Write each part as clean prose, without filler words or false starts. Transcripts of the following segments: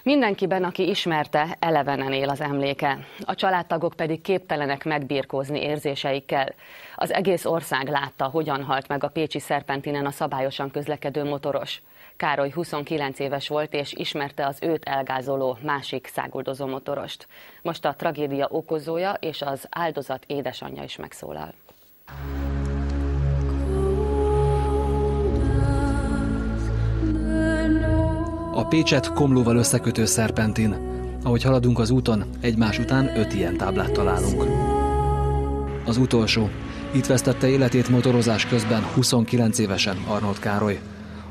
Mindenkiben, aki ismerte, elevenen él az emléke. A családtagok pedig képtelenek megbirkózni érzéseikkel. Az egész ország látta, hogyan halt meg a pécsi Szerpentinen a szabályosan közlekedő motoros. Károly 29 éves volt, és ismerte az őt elgázoló másik száguldozó motorost. Most a tragédia okozója és az áldozat édesanyja is megszólal. A Pécset Komlóval összekötő szerpentin. Ahogy haladunk az úton, egymás után 5 ilyen táblát találunk. Az utolsó. Itt vesztette életét motorozás közben 29 évesen Arnold Károly.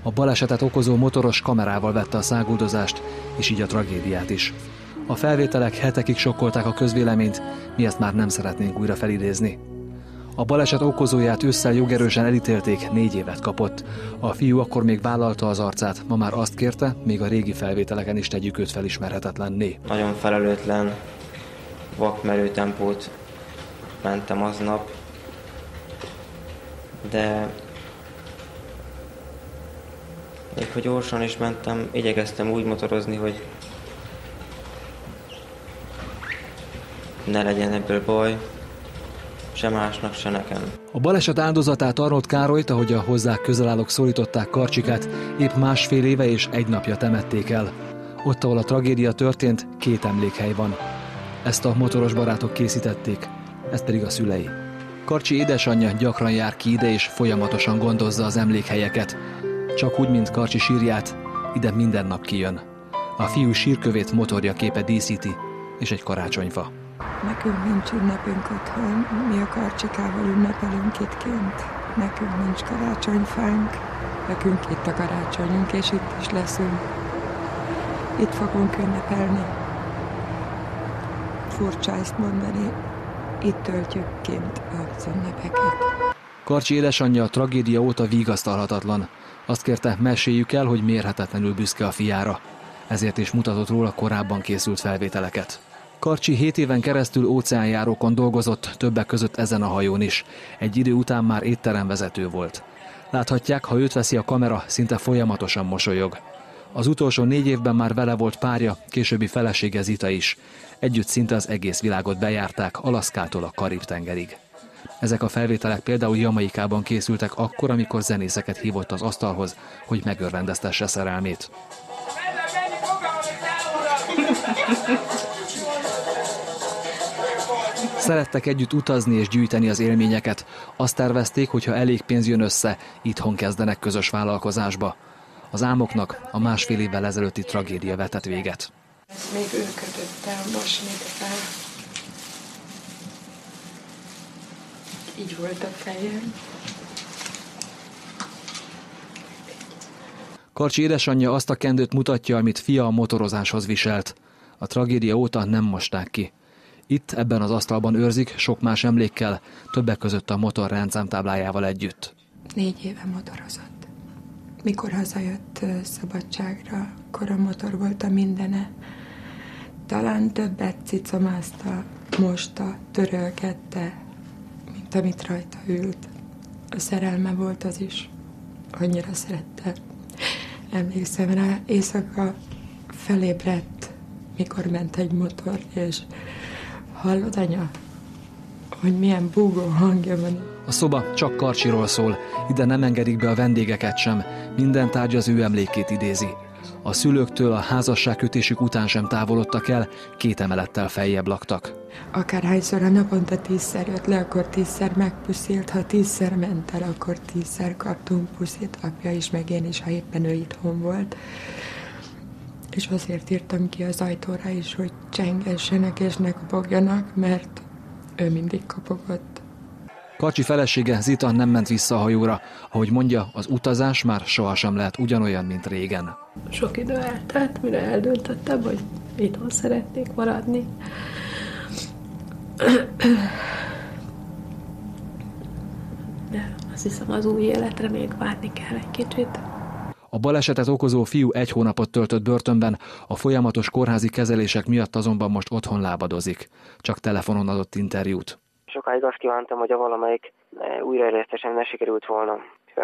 A balesetet okozó motoros kamerával vette a száguldozást, és így a tragédiát is. A felvételek hetekig sokkolták a közvéleményt, mi ezt már nem szeretnénk újra felidézni. A baleset okozóját ősszel jogerősen elítélték, 4 évet kapott. A fiú akkor még vállalta az arcát, ma már azt kérte, még a régi felvételeken is tegyük őt felismerhetetlenné. Nagyon felelőtlen, vakmerő tempót mentem aznap, de még hogy gyorsan is mentem, igyekeztem úgy motorozni, hogy ne legyen ebből baj, se másnak, se nekem. A baleset áldozatát, Arnold Károlyt, ahogy a hozzá közel állók szólították, Karcsikát, épp 1,5 éve és 1 napja temették el. Ott, ahol a tragédia történt, 2 emlékhely van. Ezt a motoros barátok készítették, ezt pedig a szülei. Karcsi édesanyja gyakran jár ki ide, és folyamatosan gondozza az emlékhelyeket. Csak úgy, mint Karcsi sírját, ide minden nap kijön. A fiú sírkövét motorja képe díszíti, és egy karácsonyfa. Nekünk nincs ünnepünk otthon, mi a Karcsikával ünnepelünk itt kint. Nekünk nincs karácsonyfánk, nekünk itt a karácsonyunk, és itt is leszünk. Itt fogunk ünnepelni. Furcsa ezt mondani, itt töltjük kint az ünnepeket. Karcsi édesanyja a tragédia óta vigasztalhatatlan. Azt kérte, meséljük el, hogy mérhetetlenül büszke a fiára. Ezért is mutatott róla korábban készült felvételeket. Karcsi 7 éven keresztül óceánjárókon dolgozott, többek között ezen a hajón is. Egy idő után már étteremvezető volt. Láthatják, ha őt veszi a kamera, szinte folyamatosan mosolyog. Az utolsó 4 évben már vele volt párja, későbbi felesége Zita is. Együtt szinte az egész világot bejárták, Alaszkától a Karib-tengerig. Ezek a felvételek például Jamaikában készültek akkor, amikor zenészeket hívott az asztalhoz, hogy megörvendeztesse szerelmét. Szerettek együtt utazni és gyűjteni az élményeket. Azt tervezték, hogy ha elég pénz jön össze, itthon kezdenek közös vállalkozásba. Az álmoknak a 1,5 évvel ezelőtti tragédia vetett véget. Még ő kötötte a masinit fel. Így volt a fejem. Karcsi édesanyja azt a kendőt mutatja, amit fia a motorozáshoz viselt. A tragédia óta nem mosták ki. Itt, ebben az asztalban őrzik, sok más emlékkel, többek között a motor rendszámtáblájával együtt. 4 éve motorozott. Mikor hazajött szabadságra, akkor a motor volt a mindene. Talán többet cicomázta, mosta, törölgette, mint amit rajta ült. A szerelme volt az is. Annyira szerette. Emlékszem rá, éjszaka felébredt, mikor ment egy motor, és hallod, anya, hogy milyen búgó hangja van. A szoba csak Karcsiról szól, ide nem engedik be a vendégeket sem, minden tárgy az ő emlékét idézi. A szülőktől a házasságkötésük után sem távolodtak el, 2 emelettel feljebb laktak. Akárhányszor a naponta 10-szer jött le, akkor 10-szer megpuszilt, ha 10-szer ment el, akkor 10-szer kaptunk puszit, apja is, meg én is, ha éppen ő itthon volt. És azért írtam ki az ajtóra is, hogy csengessenek és ne kopogjanak, mert ő mindig kopogott. Karcsi felesége Zita nem ment vissza a hajóra. Ahogy mondja, az utazás már sohasem lehet ugyanolyan, mint régen. Sok idő eltelt, mire eldöntöttem, hogy itthon szeretnék maradni. De azt hiszem, az új életre még várni kell egy kicsit. A balesetet okozó fiú 1 hónapot töltött börtönben, a folyamatos kórházi kezelések miatt azonban most otthon lábadozik. Csak telefonon adott interjút. Sokáig azt kívántam, hogy a valamelyik újraélesztésem ne sikerült volna.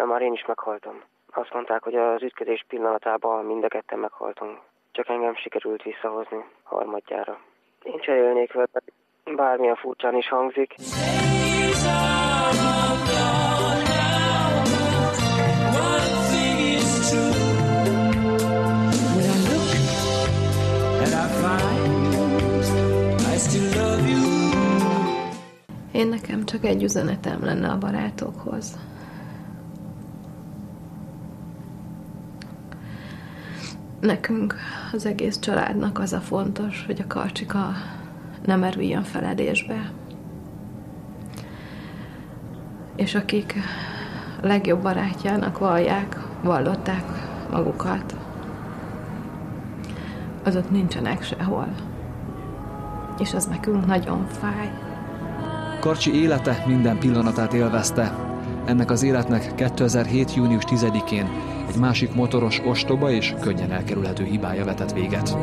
Már én is meghaltam. Azt mondták, hogy az ütközés pillanatában mind a ketten meghaltunk. csak engem sikerült visszahozni harmadjára. Én cserélnék vele, bármilyen furcsán is hangzik. Én nekem csak egy üzenetem lenne a barátokhoz. Nekünk, az egész családnak az a fontos, hogy a Karcsika ne merüljön feledésbe. És akik a legjobb barátjának vallották magukat, azok nincsenek sehol. És az nekünk nagyon fáj. Karcsi élete minden pillanatát élvezte. Ennek az életnek 2007. június 10-én egy másik motoros ostoba és könnyen elkerülhető hibája vetett véget.